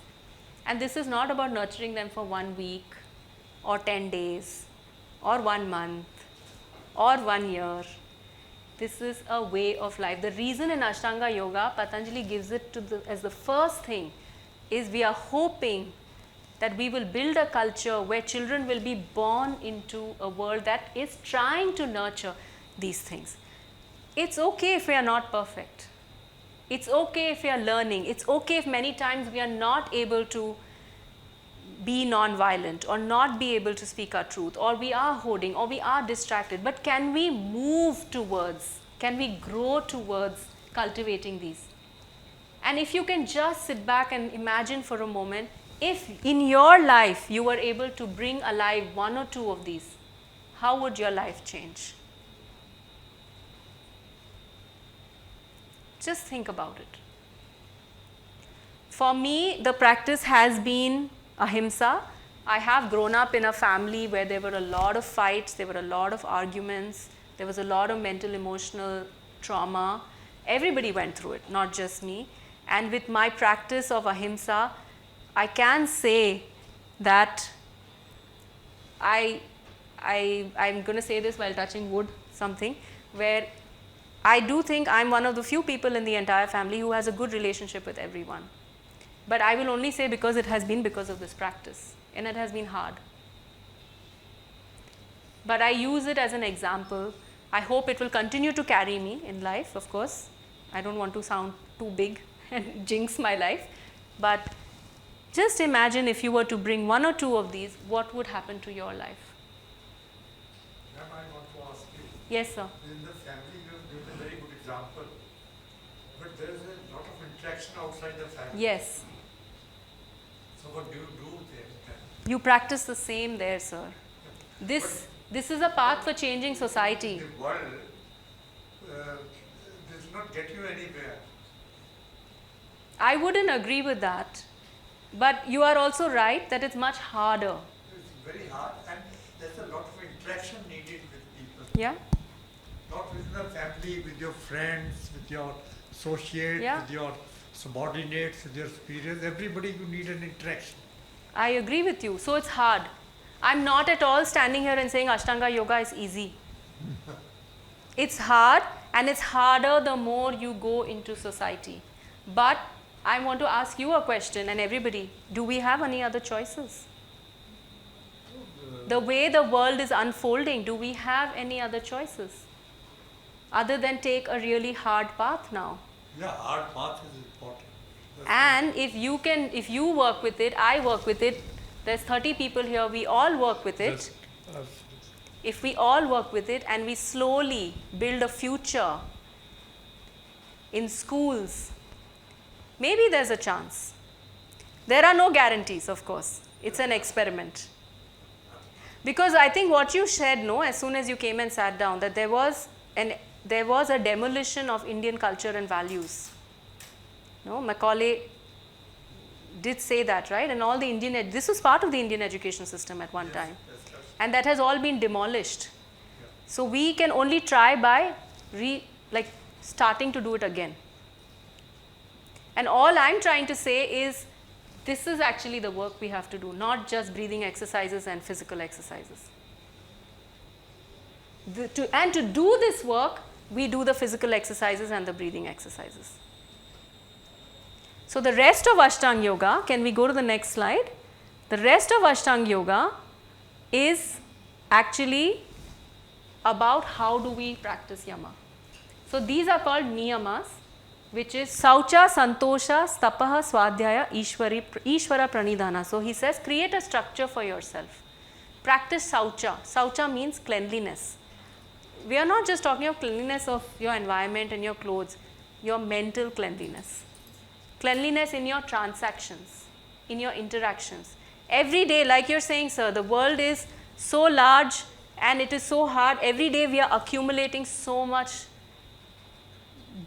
And this is not about nurturing them for 1 week or 10 days or 1 month or 1 year. This is a way of life. The reason in Ashtanga Yoga, Patanjali gives it as the first thing is we are hoping that we will build a culture where children will be born into a world that is trying to nurture these things. It's okay if we are not perfect. It's okay if we are learning. It's okay if many times we are not able to be non-violent or not be able to speak our truth, or we are hoarding, or we are distracted. But can we move towards, can we grow towards cultivating these? And if you can just sit back and imagine for a moment, if in your life you were able to bring alive 1 or 2 of these, how would your life change? Just think about it. For me, the practice has been ahimsa. I have grown up in a family where there were a lot of fights, there were a lot of arguments, there was a lot of mental emotional trauma. Everybody went through it, not just me. And with my practice of ahimsa, I can say that I'm going to say this while touching wood, something, where I do think I'm one of the few people in the entire family who has a good relationship with everyone. But I will only say because it has been because of this practice, and it has been hard. But I use it as an example. I hope it will continue to carry me in life, of course. I don't want to sound too big and jinx my life. But just imagine if you were to bring 1 or 2 of these, what would happen to your life? Ma'am, I want to ask you. Yes, sir. In the family, you have given a very good example. But there is a lot of interaction outside the family. Yes. So what do you do there? You practice the same there, sir. This is a path for changing society. The world does not get you anywhere. I wouldn't agree with that. But you are also right that it's much harder. It's very hard, and there's a lot of interaction needed with people. Yeah? Not within the family, with your friends, with your associates, Yeah. with your subordinates, with your superiors. Everybody you need an interaction. I agree with you. So it's hard. I'm not at all standing here and saying Ashtanga Yoga is easy. It's hard, and it's harder the more you go into society. But I want to ask you a question, and everybody, do we have any other choices? The way the world is unfolding, do we have any other choices? Other than take a really hard path now. Yeah, hard path is important. And if you work with it, I work with it, there's 30 people here, we all work with it. If we all work with it and we slowly build a future in schools, maybe there's a chance. There are no guarantees, of course. It's an experiment. Because I think what you said, no, as soon as you came and sat down, that there was a demolition of Indian culture and values. No, Macaulay did say that, right? And all the this was part of the Indian education system at one time. And that has all been demolished. So we can only try by starting to do it again. And all I'm trying to say is, this is actually the work we have to do, not just breathing exercises and physical exercises. And to do this work, we do the physical exercises and the breathing exercises. So the rest of Ashtanga Yoga, can we go to the next slide? The rest of Ashtanga Yoga is actually about how do we practice yama. So these are called Niyamas, which is Saucha, Santosha, Stapaha, Swadhyaya, Ishvara Pranidhana. So he says, create a structure for yourself. Practice Saucha. Saucha means cleanliness. we are not just talking of cleanliness of your environment and your clothes, your mental cleanliness. Cleanliness in your transactions, in your interactions. Every day, like you're saying, sir, the world is so large and it is so hard. Every day we are accumulating so much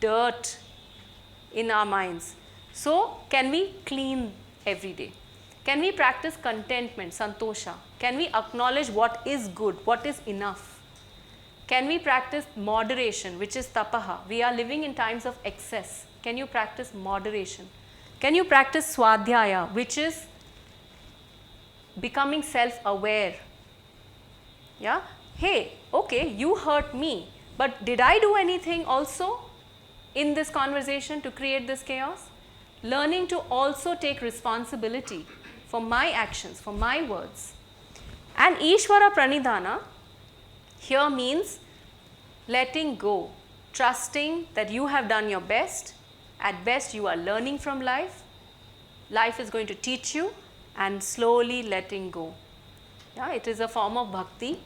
dirt in our minds. So, can we clean every day? Can we practice contentment, santosha? Can we acknowledge what is good, what is enough? Can we practice moderation, which is tapaha? We are living in times of excess. Can you practice moderation? Can you practice swadhyaya, which is becoming self-aware? Yeah? Hey, okay, you hurt me, but did I do anything also in this conversation to create this chaos? Learning to also take responsibility for my actions, for my words. And Ishvara Pranidhana here means letting go, trusting that you have done your best. At best, you are learning from life. Life is going to teach you, and slowly letting go. Yeah, it is a form of bhakti.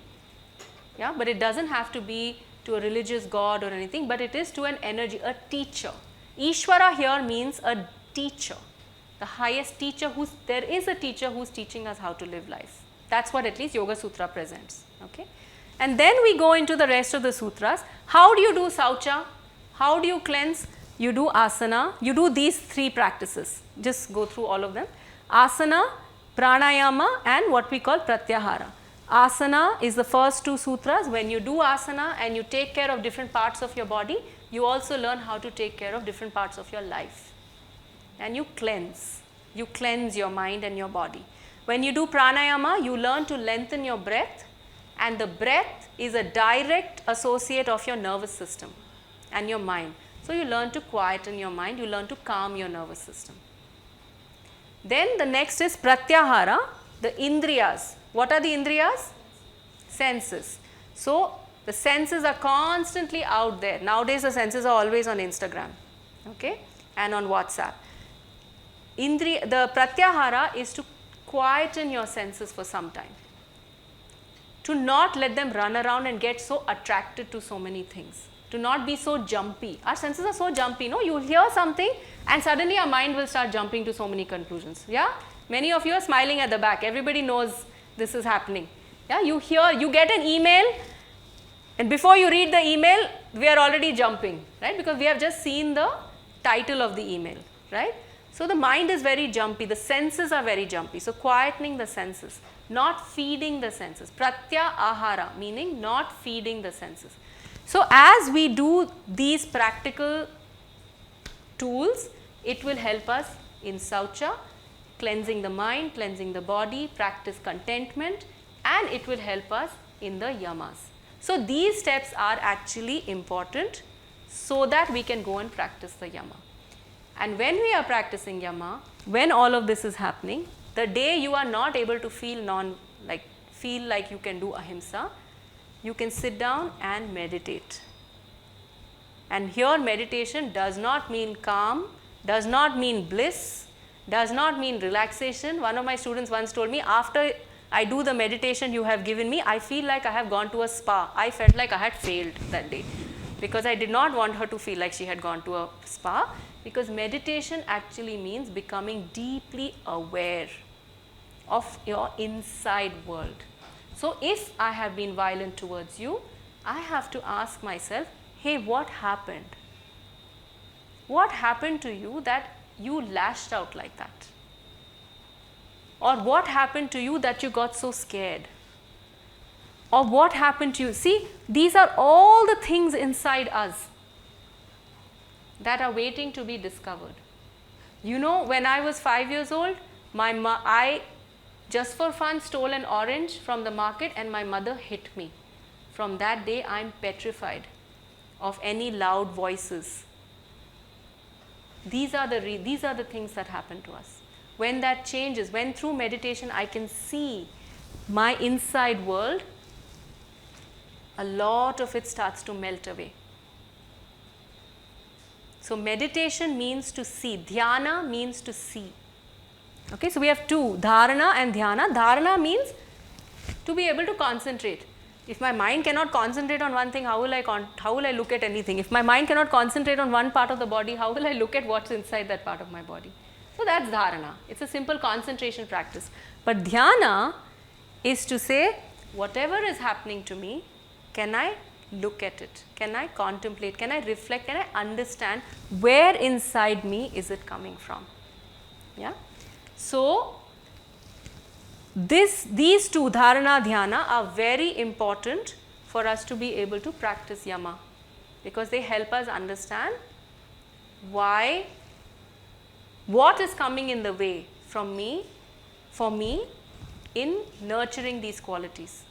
Yeah, but it doesn't have to be to a religious god or anything, but it is to an energy, a teacher. Ishvara here means a teacher, the highest teacher. There is a teacher who's teaching us how to live life. That's what at least Yoga Sutra presents. Okay? And then we go into the rest of the sutras. How do you do saucha? How do you cleanse? You do asana. You do these three practices. Just go through all of them. Asana, pranayama, and what we call pratyahara. Asana is the first two sutras. When you do asana and you take care of different parts of your body, you also learn how to take care of different parts of your life. And you cleanse. You cleanse your mind and your body. When you do pranayama, you learn to lengthen your breath, and the breath is a direct associate of your nervous system and your mind. So you learn to quieten your mind, you learn to calm your nervous system. Then the next is pratyahara, the indriyas. What are the indriyas? Senses. So the senses are constantly out there. Nowadays the senses are always on Instagram, okay, and on WhatsApp. The pratyahara is to quieten your senses for some time. To not let them run around and get so attracted to so many things. To not be so jumpy. Our senses are so jumpy, no? You'll hear something and suddenly our mind will start jumping to so many conclusions. Yeah? Many of you are smiling at the back. Everybody knows this is happening. Yeah? You get an email, and before you read the email, we are already jumping, right? Because we have just seen the title of the email, right? So the mind is very jumpy, the senses are very jumpy. So quietening the senses, not feeding the senses. Pratyahara, meaning not feeding the senses. So as we do these practical tools, it will help us in saucha, cleansing the mind, cleansing the body, practice contentment, and it will help us in the yamas. So these steps are actually important so that we can go and practice the yama. And when we are practicing yama, when all of this is happening, the day you are not able to feel like you can do ahimsa, you can sit down and meditate. And here meditation does not mean calm, does not mean bliss, does not mean relaxation. One of my students once told me, after I do the meditation you have given me, I feel like I have gone to a spa. I felt like I had failed that day because I did not want her to feel like she had gone to a spa, because meditation actually means becoming deeply aware of your inside world. So if I have been violent towards you, I have to ask myself, hey, what happened? What happened to you that you lashed out like that? Or what happened to you that you got so scared? Or what happened to you? See, these are all the things inside us that are waiting to be discovered. You know, when I was 5 years old, I just for fun stole an orange from the market and my mother hit me. From that day, I am petrified of any loud voices. These are the things that happen to us. When that changes, when through meditation I can see my inside world, a lot of it starts to melt away. So meditation means to see, dhyana means to see. Okay, so we have two, dharana and dhyana. Dharana means to be able to concentrate. If my mind cannot concentrate on one thing, how will I look at anything? If my mind cannot concentrate on one part of the body, how will I look at what's inside that part of my body? So that's dharana. It's a simple concentration practice. But dhyana is to say, whatever is happening to me, can I look at it? Can I contemplate? Can I reflect? Can I understand where inside me is it coming from? Yeah. So these two, dharana, dhyana, are very important for us to be able to practice yama, because they help us understand why, what is coming in the way from me, for me, in nurturing these qualities.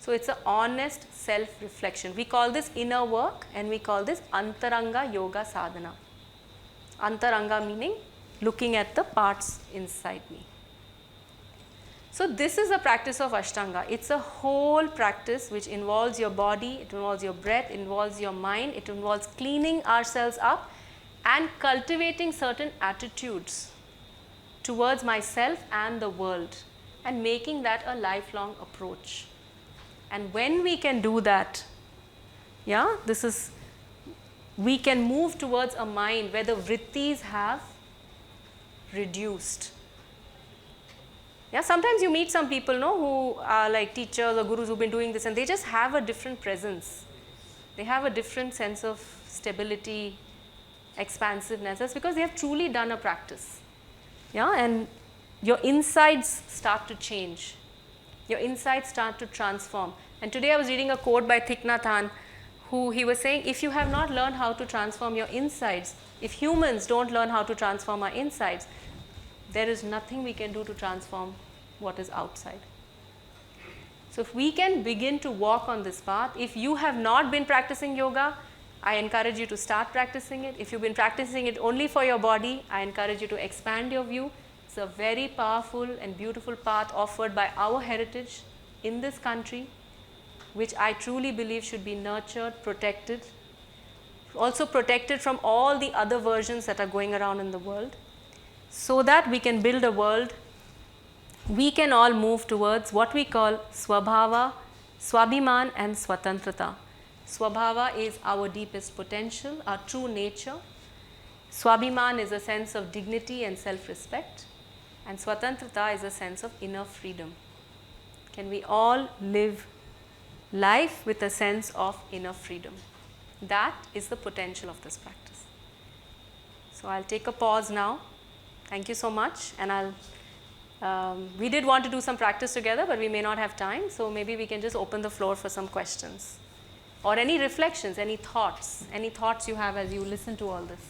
So it's an honest self-reflection. We call this inner work, and we call this Antaranga Yoga Sadhana. Antaranga meaning looking at the parts inside me. So this is a practice of Ashtanga. It's a whole practice which involves your body, it involves your breath, it involves your mind, it involves cleaning ourselves up and cultivating certain attitudes towards myself and the world, and making that a lifelong approach. And when we can do that, yeah, we can move towards a mind where the vrittis have reduced. Yeah, sometimes you meet some people, no, who are like teachers or gurus who've been doing this, and they just have a different presence. They have a different sense of stability, expansiveness. That's because they have truly done a practice. Yeah, and your insides start to change. Your insides start to transform. And today I was reading a quote by Thich Nhat Hanh, who he was saying, if you have not learned how to transform your insides, if humans don't learn how to transform our insides, there is nothing we can do to transform what is outside. So if we can begin to walk on this path, if you have not been practicing yoga, I encourage you to start practicing it. If you've been practicing it only for your body, I encourage you to expand your view. It's a very powerful and beautiful path offered by our heritage in this country, which I truly believe should be nurtured, protected, also protected from all the other versions that are going around in the world, so that we can build a world we can all move towards what we call swabhava, swabhiman and swatantrata. Swabhava is our deepest potential, our true nature. Swabhiman is a sense of dignity and self-respect, and swatantrata is a sense of inner freedom. Can we all live life with a sense of inner freedom? That is the potential of this practice. So I'll take a pause now. Thank you so much, and we did want to do some practice together, but we may not have time, so maybe we can just open the floor for some questions or any reflections, any thoughts you have as you listen to all this.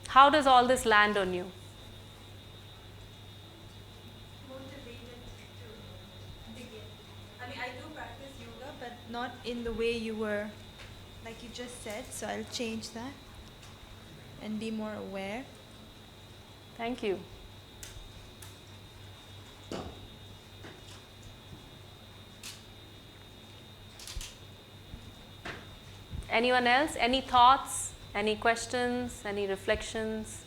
How does all this land on you? Motivated to begin. I mean, I do practice yoga, but not in the way you were, like you just said, so I'll change that and be more aware. Thank you. Anyone else? Any thoughts? Any questions? Any reflections?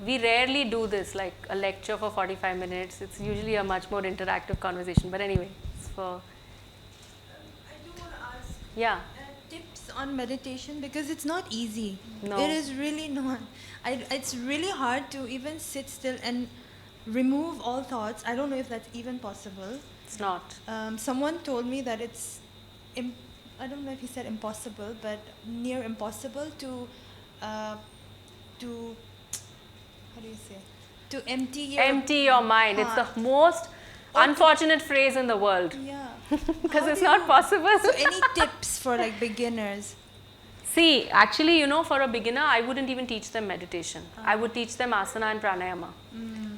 We rarely do this, like a lecture for 45 minutes. It's usually a much more interactive conversation. But anyway, it's for... I do want to ask tips on meditation, because it's not easy. No. It is really not. It's really hard to even sit still and remove all thoughts. I don't know if that's even possible. It's not. Someone told me that it's, I don't know if he said impossible, but near impossible to how do you say? To empty your mind. It's the most unfortunate phrase in the world. Yeah. Because it's not possible. So any tips for like beginners? See, actually, you know, for a beginner, I wouldn't even teach them meditation. I would teach them asana and pranayama.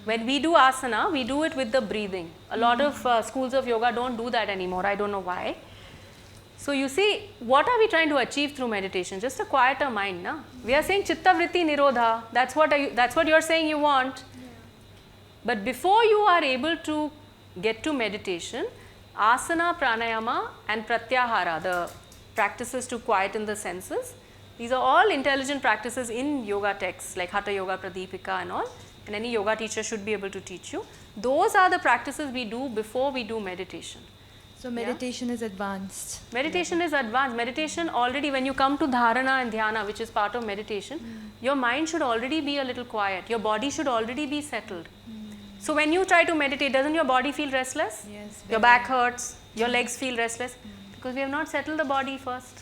When we do asana, we do it with the breathing. A lot of schools of yoga don't do that anymore. I don't know why. So you see, what are we trying to achieve through meditation? Just a quieter mind, na? We are saying chitta vritti nirodha. That's what you're saying you want. Yeah. But before you are able to get to meditation, asana, pranayama and pratyahara, the practices to quieten the senses, These are all intelligent practices in yoga texts like Hatha Yoga, Pradipika and all, and any yoga teacher should be able to teach you. Those are the practices we do before we do meditation. So meditation is advanced. Meditation is advanced. Meditation already, when you come to dharana and dhyana, which is part of meditation, your mind should already be a little quiet. Your body should already be settled. So when you try to meditate, doesn't your body feel restless? Yes. Your back hurts, your legs feel restless, because we have not settled the body first.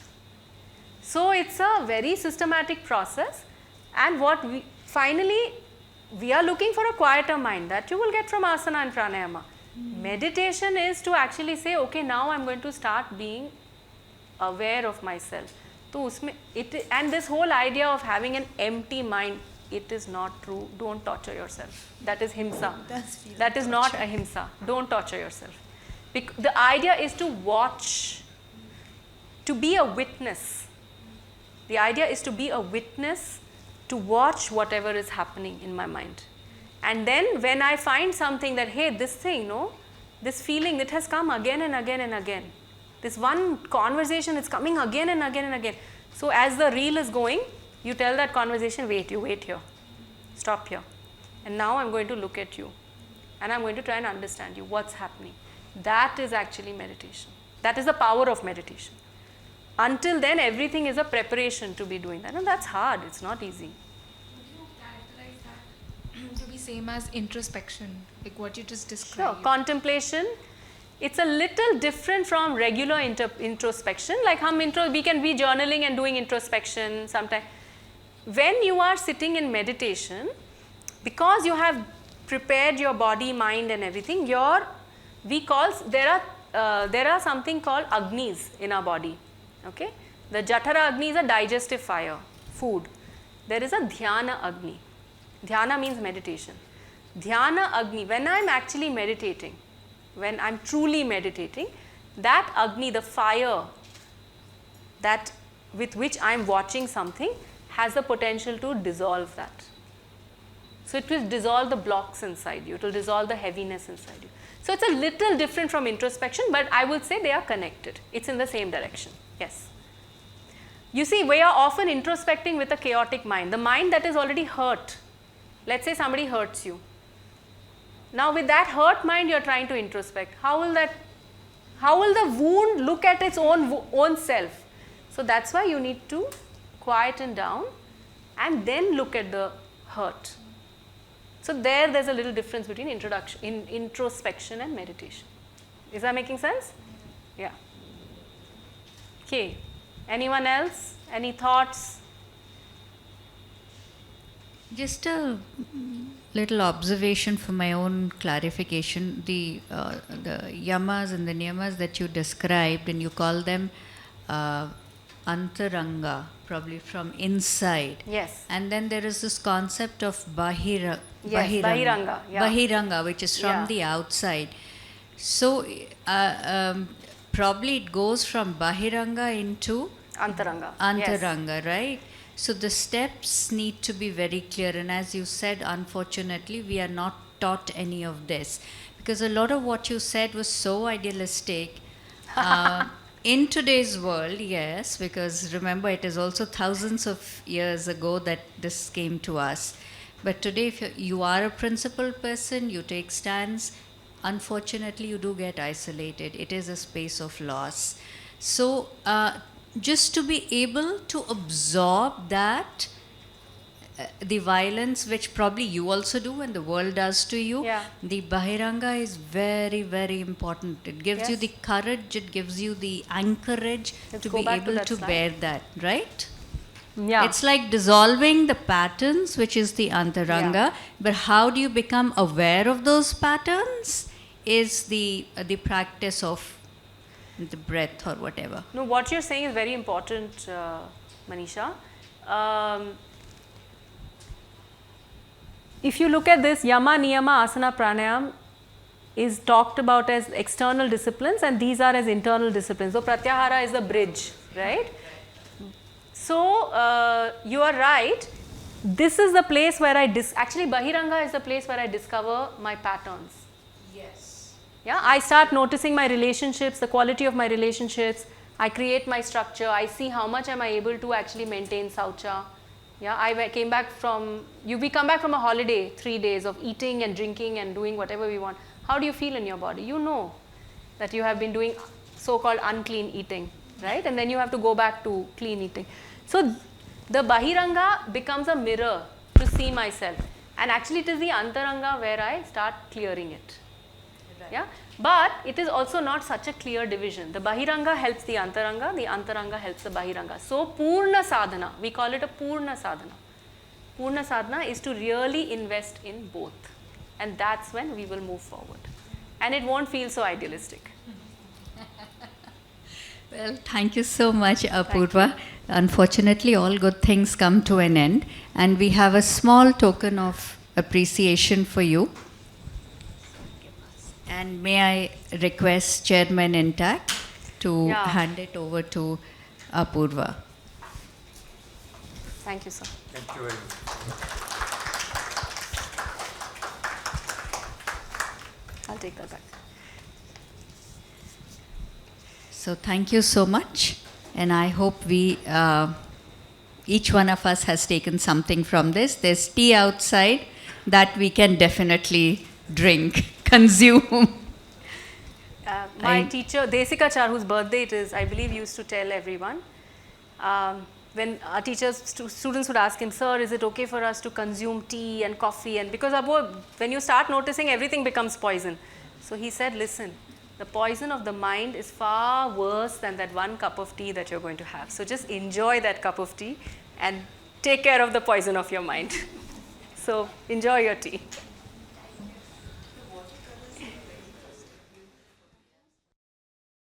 So it's a very systematic process, and what we finally we are looking for a quieter mind that you will get from asana and pranayama. Meditation is to actually say, okay, now I'm going to start being aware of myself. So and this whole idea of having an empty mind, it is not true. Don't torture yourself. That is himsa. That is not ahimsa. Don't torture yourself. The idea is to watch, to be a witness. The idea is to be a witness, to watch whatever is happening in my mind. And then when I find something that, hey, this thing, this feeling that has come again and again and again. This one conversation is coming again and again and again. So as the reel is going, you tell that conversation, wait, you wait here, stop here. And now I'm going to look at you and I'm going to try and understand you, what's happening. That is actually meditation. That is the power of meditation. Until then, everything is a preparation to be doing that. And that's hard, it's not easy. Would you characterize that to be same as introspection, like what you just described? Sure, contemplation. It's a little different from regular introspection. Like we can be journaling and doing introspection sometimes. When you are sitting in meditation, because you have prepared your body, mind and everything, there are something called agnis in our body. Okay? The Jatara Agni is a digestive fire, food. There is a Dhyana Agni. Dhyana means meditation. Dhyana Agni, when I am actually meditating, when I am truly meditating, that Agni, the fire with which I am watching something, has the potential to dissolve that. So it will dissolve the blocks inside you, it will dissolve the heaviness inside you. So it's a little different from introspection, but I would say they are connected. It's in the same direction. Yes. You see, we are often introspecting with a chaotic mind, the mind that is already hurt. Let's say somebody hurts you. Now with that hurt mind you are trying to introspect. How will the wound look at its own self? So that's why you need to quieten down and then look at the hurt. So there's a little difference between introspection and meditation. Is that making sense? Yeah. Okay. Anyone else? Any thoughts? Just a little observation for my own clarification. The yamas and the niyamas that you described, and you call them antaranga, probably from inside. Yes. And then there is this concept of bahiranga, yeah. bahiranga, which is from the outside. So probably it goes from bahiranga into antaranga, right? So the steps need to be very clear, and as you said, unfortunately we are not taught any of this, because a lot of what you said was so idealistic. In today's world, yes, because remember it is also thousands of years ago that this came to us. But today if you are a principled person, you take stands, unfortunately you do get isolated. It is a space of loss. So just to be able to absorb that, the violence which probably you also do and the world does to you, the bahiranga is very, very important. It gives you the courage, it gives you the anchorage to be able to bear that, right? Yeah. It's like dissolving the patterns, which is the antaranga, but how do you become aware of those patterns is the practice of the breath or whatever. No, what you're saying is very important, Manisha. If you look at this, yama, niyama, asana, pranayam is talked about as external disciplines, and these are as internal disciplines. So pratyahara is the bridge, right? So you are right. This is the place where actually bahiranga is the place where I discover my patterns. Yes. Yeah, I start noticing my relationships, the quality of my relationships. I create my structure. I see how much am I able to actually maintain saucha. Yeah, came back from, we come back from a holiday, 3 days of eating and drinking and doing whatever we want. How do you feel in your body? You know that you have been doing so-called unclean eating, right? And then you have to go back to clean eating. So the Bahiranga becomes a mirror to see myself. And actually it is the Antaranga where I start clearing it. Yeah? But it is also not such a clear division. The Bahiranga helps the Antaranga helps the Bahiranga. So Purna Sadhana, we call it a Purna Sadhana. Purna Sadhana is to really invest in both. And that's when we will move forward. And it won't feel so idealistic. Well, thank you so much, Apoorva. Unfortunately, all good things come to an end, and we have a small token of appreciation for you. And may I request Chairman Intact to hand it over to Apoorva. Thank you, sir. Thank you very much. I'll take that back. So thank you so much, and I hope each one of us has taken something from this. There's tea outside that we can definitely drink, consume. My teacher, Desikachar, whose birthday it is, I believe used to tell everyone, when our teachers, students would ask him, sir, is it okay for us to consume tea and coffee? And because when you start noticing, everything becomes poison. So he said, listen, the poison of the mind is far worse than that one cup of tea that you're going to have. So just enjoy that cup of tea and take care of the poison of your mind. So enjoy your tea.